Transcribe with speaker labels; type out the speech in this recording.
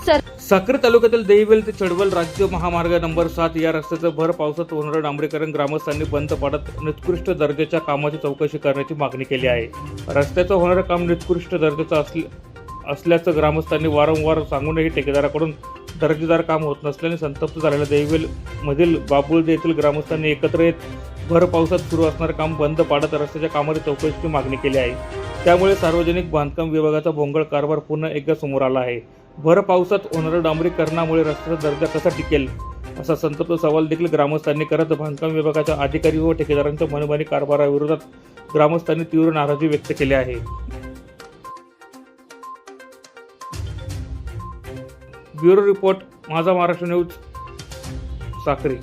Speaker 1: साक्री तालुक्यातील देहिवेल ते चडवल राज्य महामार्ग नंबर 7 या रस्त्याचं भर पावसात होणारं डांबरीकरण ग्रामस्थांनी बंद पाडत निकृष्ट दर्जाच्या कामाची चौकशी करण्याची मागणी केली आहे। रस्त्याचं होणारं काम निकृष्ट दर्जाचं असल्याचं ग्रामस्थांनी वारंवार सांगूनही ठेकेदाराकडून दर्जेदार काम होत नसल्याने संतप्त झालेल्या देहिवेल मधील बाबुळदे येथील ग्रामस्थांनी एकत्र येत भर पावसात सुरू असणारं काम बंद पाडत रस्त्याच्या कामाची चौकशीची मागणी केली आहे। त्यामुळे सार्वजनिक बांधकाम विभागाचा भोंगळ कारभार पुन्हा एकदा समोर आला आहे। भर पावसात होणाऱ्या डांबरीकरणामुळे रस्त्याचा दर्जा कसा टिकेल असा संतप्त सवाल देखील ग्रामस्थांनी करत बांधकाम विभागाच्या अधिकारी व ठेकेदारांच्या मनमानी कारभाराविरोधात ग्रामस्थांनी तीव्र नाराजी व्यक्त केली आहे। ब्युरो रिपोर्ट, माझा महाराष्ट्र न्यूज, साक्री।